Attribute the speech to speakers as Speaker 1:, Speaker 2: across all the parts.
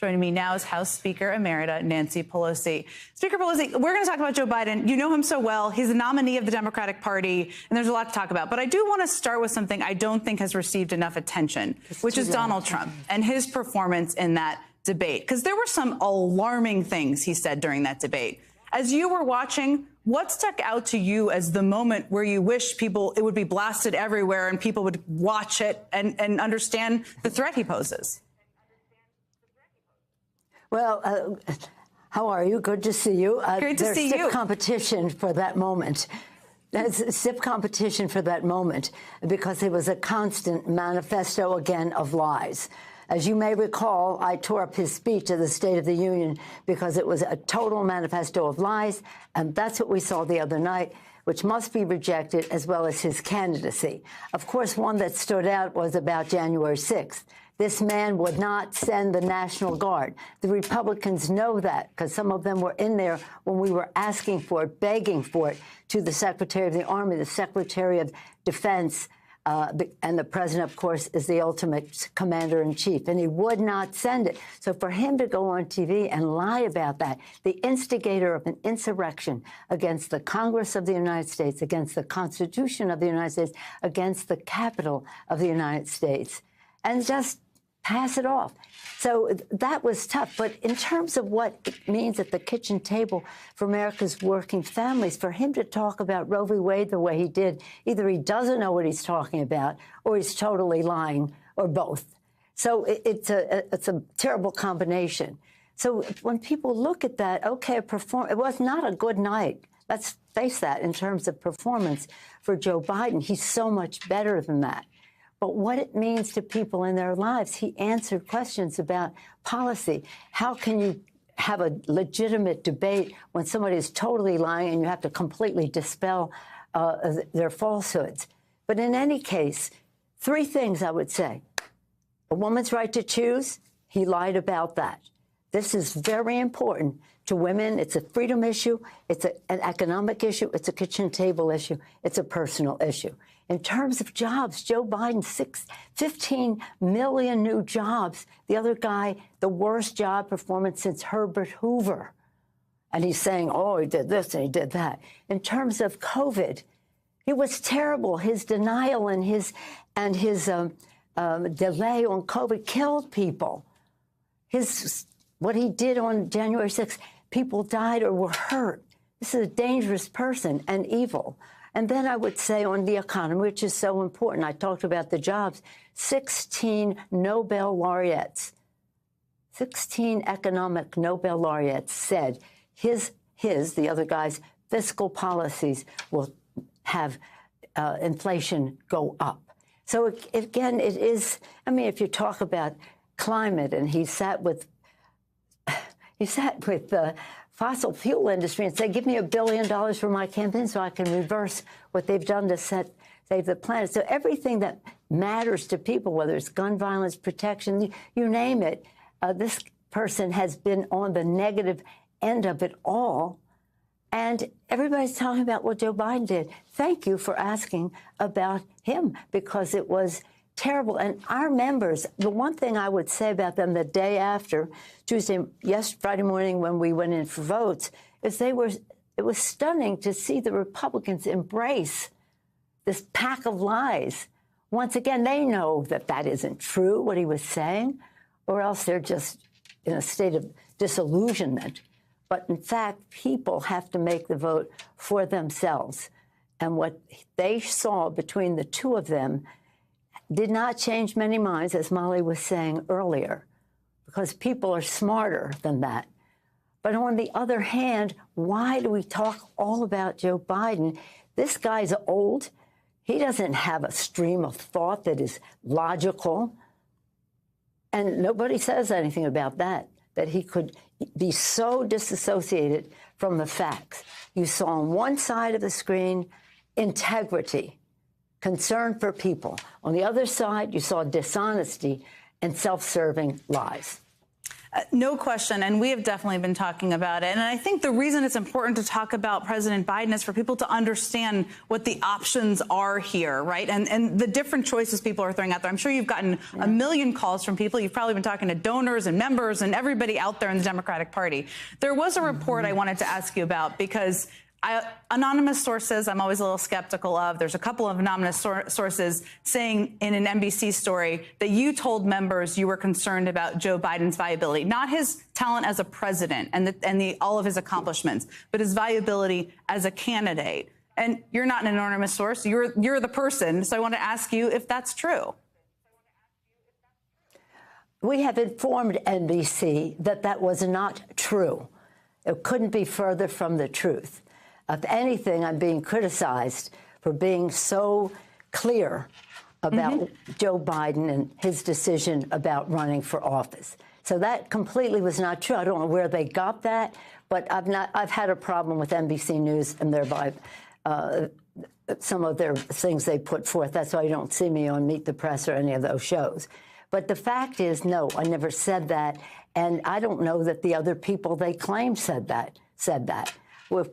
Speaker 1: Joining me now is House Speaker Emerita Nancy Pelosi. Speaker Pelosi, we're going to talk about Joe Biden. You know him so well. He's a nominee of the Democratic Party, and there's a lot to talk about. But I do want to start with something I don't think has received enough attention, which is Donald Trump and his performance in that debate. Because there were some alarming things he said during that debate. As you were watching, what stuck out to you as the moment where you wish it would be blasted everywhere and people would watch it and understand the threat he poses?
Speaker 2: Well, how are you? Good to see you.
Speaker 1: Great to see you.
Speaker 2: There's stiff competition for that moment. There's stiff competition for that moment because it was a constant manifesto, again, of lies. As you may recall, I tore up his speech at the State of the Union because it was a total manifesto of lies, and that's what we saw the other night, which must be rejected, as well as his candidacy. Of course, one that stood out was about January 6th. This man would not send the National Guard. The Republicans know that because some of them were in there when we were asking for it, begging for it, to the Secretary of the Army, the Secretary of Defense, and the president, of course, is the ultimate commander-in-chief, and he would not send it. So for him to go on TV and lie about that, the instigator of an insurrection against the Congress of the United States, against the Constitution of the United States, against the Capitol of the United States, and just pass it off. So that was tough. But in terms of what it means at the kitchen table for America's working families, for him to talk about Roe v. Wade the way he did, either he doesn't know what he's talking about or he's totally lying, or both. So it's a terrible combination. So when people look at that, okay, it was not a good night. Let's face that in terms of performance for Joe Biden. He's so much better than that. But what it means to people in their lives, he answered questions about policy. How can you have a legitimate debate when somebody is totally lying and you have to completely dispel their falsehoods? But in any case, three things I would say. A woman's right to choose, he lied about that. This is very important to women. It's a freedom issue. It's an economic issue. It's a kitchen table issue. It's a personal issue. In terms of jobs, Joe Biden, 15 million new jobs. The other guy, the worst job performance since Herbert Hoover. And he's saying, oh, he did this and he did that. In terms of COVID, it was terrible. His denial and his delay on COVID killed people. What he did on January 6th, people died or were hurt. This is a dangerous person and evil. And then I would say on the economy, which is so important, I talked about the jobs, 16 Nobel laureates, 16 economic Nobel laureates said the other guy's fiscal policies will have inflation go up. So again, it is, I mean, if you talk about climate, and he sat with the fossil fuel industry and said, give me $1 billion for my campaign so I can reverse what they've done to save the planet. So everything that matters to people, whether it's gun violence, protection, you name it, this person has been on the negative end of it all. And everybody's talking about what Joe Biden did. Thank you for asking about him, because it was terrible. And our members, the one thing I would say about them the day after, Friday morning when we went in for votes, is it was stunning to see the Republicans embrace this pack of lies. Once again, they know that that isn't true, what he was saying, or else they're just in a state of disillusionment. But in fact, people have to make the vote for themselves. And what they saw between the two of them did not change many minds, as Molly was saying earlier, because people are smarter than that. But on the other hand, why do we talk all about Joe Biden? This guy's old. He doesn't have a stream of thought that is logical. And nobody says anything about that he could be so disassociated from the facts. You saw on one side of the screen integrity, concern for people. On the other side, you saw dishonesty and self-serving lies.
Speaker 1: No question, and we have definitely been talking about it. And I think the reason it's important to talk about President Biden is for people to understand what the options are here, right? And the different choices people are throwing out there. I'm sure you've gotten a million calls from people. You've probably been talking to donors and members and everybody out there in the Democratic Party. There was a report I wanted to ask you about because anonymous sources, I'm always a little skeptical of. There's a couple of anonymous sources saying in an NBC story that you told members you were concerned about Joe Biden's viability, not his talent as a president and all of his accomplishments, but his viability as a candidate. And you're not an anonymous source. You're the person. So I want to ask you if that's true.
Speaker 2: We have informed NBC that that was not true. It couldn't be further from the truth. If anything, I'm being criticized for being so clear about Joe Biden and his decision about running for office. So that completely was not true. I don't know where they got that, but I've had a problem with NBC News and thereby some of their things they put forth. That's why you don't see me on Meet the Press or any of those shows. But the fact is, no, I never said that. And I don't know that the other people they claim said that. We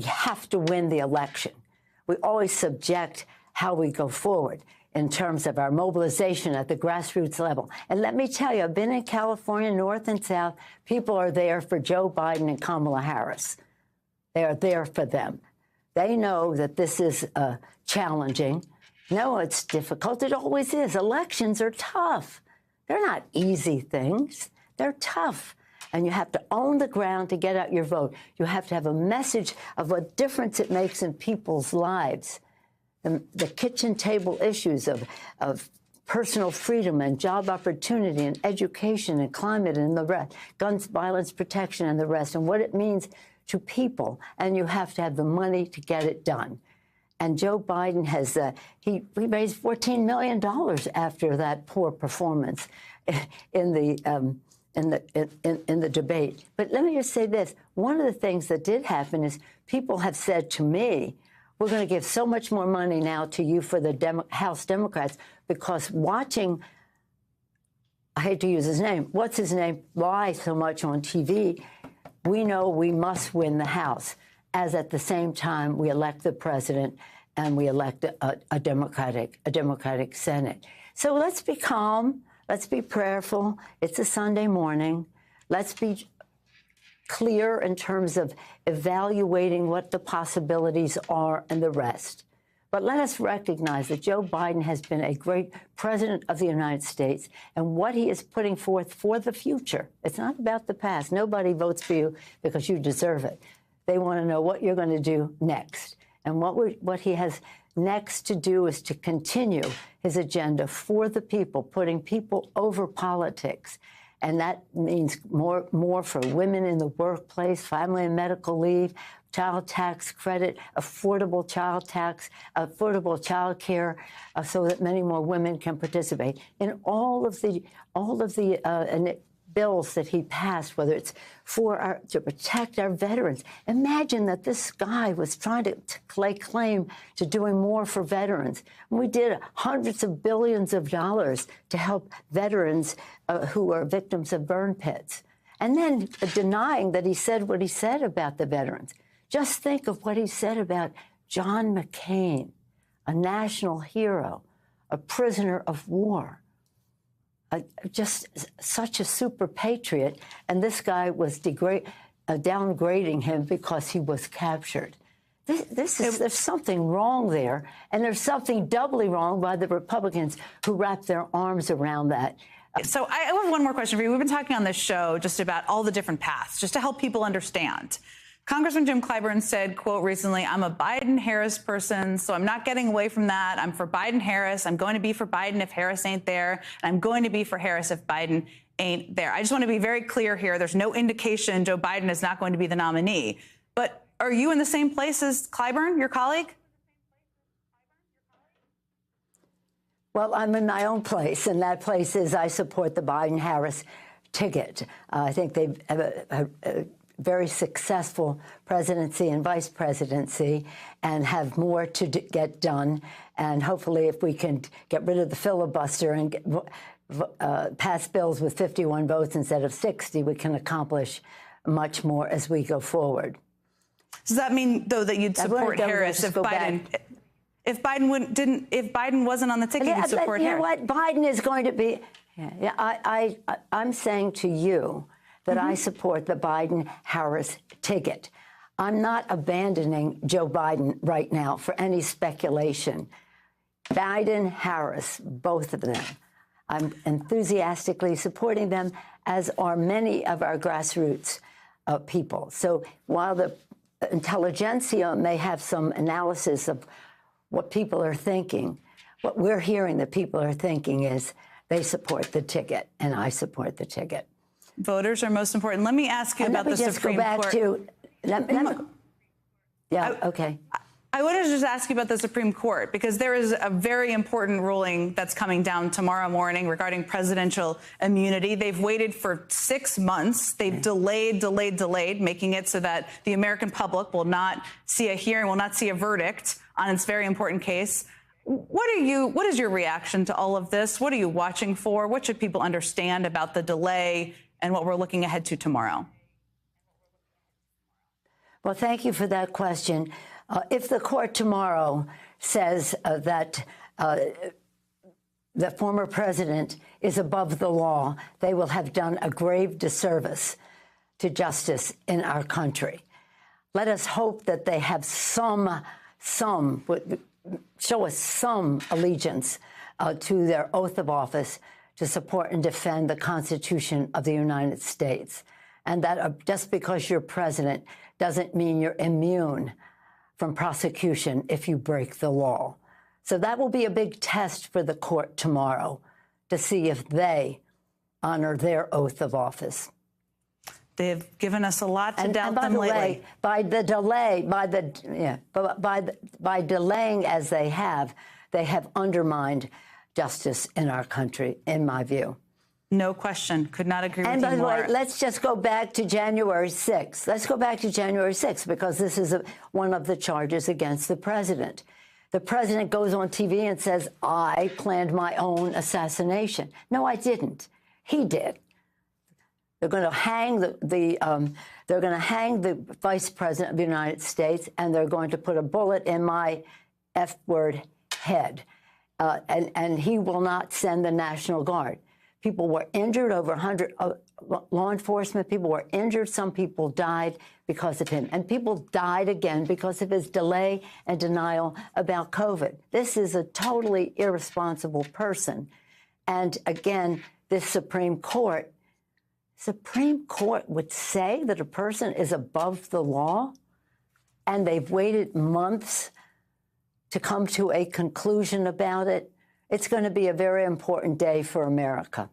Speaker 2: have to win the election. We always subject how we go forward in terms of our mobilization at the grassroots level. And let me tell you, I've been in California, North and South. People are there for Joe Biden and Kamala Harris. They are there for them. They know that this is challenging. No, it's difficult. It always is. Elections are tough. They're not easy things. They're tough. And you have to own the ground to get out your vote. You have to have a message of what difference it makes in people's lives. The kitchen table issues of personal freedom and job opportunity and education and climate and the rest, guns, violence protection and the rest, and what it means to people. And you have to have the money to get it done. And Joe Biden has, he raised $14 million after that poor performance in the debate. But let me just say this. One of the things that did happen is people have said to me, we're going to give so much more money now to you for the House Democrats because watching, I hate to use his name, what's his name, lie so much on TV, we know we must win the House, as at the same time we elect the president and we elect a Democratic Senate. So let's be calm. Let's be prayerful. It's a Sunday morning. Let's be clear in terms of evaluating what the possibilities are and the rest. But let us recognize that Joe Biden has been a great president of the United States and what he is putting forth for the future. It's not about the past. Nobody votes for you because you deserve it. They want to know what you're going to do next. And what he has next to do is to continue his agenda for the people, putting people over politics. And that means more for women in the workplace, family and medical leave, child tax credit, affordable child care, so that many more women can participate in all of the bills that he passed, whether it's to protect our veterans. Imagine that this guy was trying to lay claim to doing more for veterans. We did hundreds of billions of dollars to help veterans who are victims of burn pits. And then denying that he said what he said about the veterans. Just think of what he said about John McCain, a national hero, a prisoner of war. Just such a super patriot, and this guy was downgrading him because he was captured. There's something wrong there, and there's something doubly wrong by the Republicans who wrap their arms around that.
Speaker 1: So I have one more question for you. We've been talking on this show just about all the different paths, just to help people understand. Congressman Jim Clyburn said, quote, recently, I'm a Biden-Harris person, so I'm not getting away from that. I'm for Biden-Harris. I'm going to be for Biden if Harris ain't there. And I'm going to be for Harris if Biden ain't there. I just want to be very clear here. There's no indication Joe Biden is not going to be the nominee. But are you in the same place as Clyburn, your colleague?
Speaker 2: Well, I'm in my own place, and that place is I support the Biden-Harris ticket. I think they have a very successful presidency and vice presidency and have more to get done. And hopefully if we can get rid of the filibuster and pass bills with 51 votes instead of 60, we can accomplish much more as we go forward.
Speaker 1: Does that mean, though, that you'd support Harris if Biden? If Biden wasn't on the ticket, you'd support Harris.
Speaker 2: You know what? Biden is going to be. I'm saying to you that I support the Biden-Harris ticket. I'm not abandoning Joe Biden right now for any speculation. Biden-Harris, both of them. I'm enthusiastically supporting them, as are many of our grassroots people. So while the intelligentsia may have some analysis of what people are thinking, what we're hearing that people are thinking is they support the ticket, and I support the ticket.
Speaker 1: Voters are most important. Let me ask you about the Supreme Court.
Speaker 2: Okay.
Speaker 1: I want to just ask you about the Supreme Court, because there is a very important ruling that's coming down tomorrow morning regarding presidential immunity. They've waited for 6 months. They've delayed, making it so that the American public will not see a hearing, will not see a verdict on its very important case. What is your reaction to all of this? What are you watching for? What should people understand about the delay and what we're looking ahead to tomorrow?
Speaker 2: Well, thank you for that question. If the court tomorrow says that the former president is above the law, they will have done a grave disservice to justice in our country. Let us hope that they have show us some allegiance to their oath of office to support and defend the Constitution of the United States. And that just because you're president doesn't mean you're immune from prosecution if you break the law. So that will be a big test for the court tomorrow to see if they honor their oath of office.
Speaker 1: They've given us a lot to doubt them lately.
Speaker 2: By delaying as they have undermined justice in our country, in my view.
Speaker 1: No question. Could not agree with you more.
Speaker 2: And by the way, let's just go back to January 6th. Let's go back to January 6th, because this is one of the charges against the president. The president goes on TV and says, I planned my own assassination. No, I didn't. He did. They're going to hang the vice president of the United States, and they're going to put a bullet in my F-word head. And he will not send the National Guard. People were injured, over 100 law enforcement people were injured. Some people died because of him. And people died again because of his delay and denial about COVID. This is a totally irresponsible person. And again, this Supreme Court would say that a person is above the law, and they've waited months to come to a conclusion about it. It's going to be a very important day for America.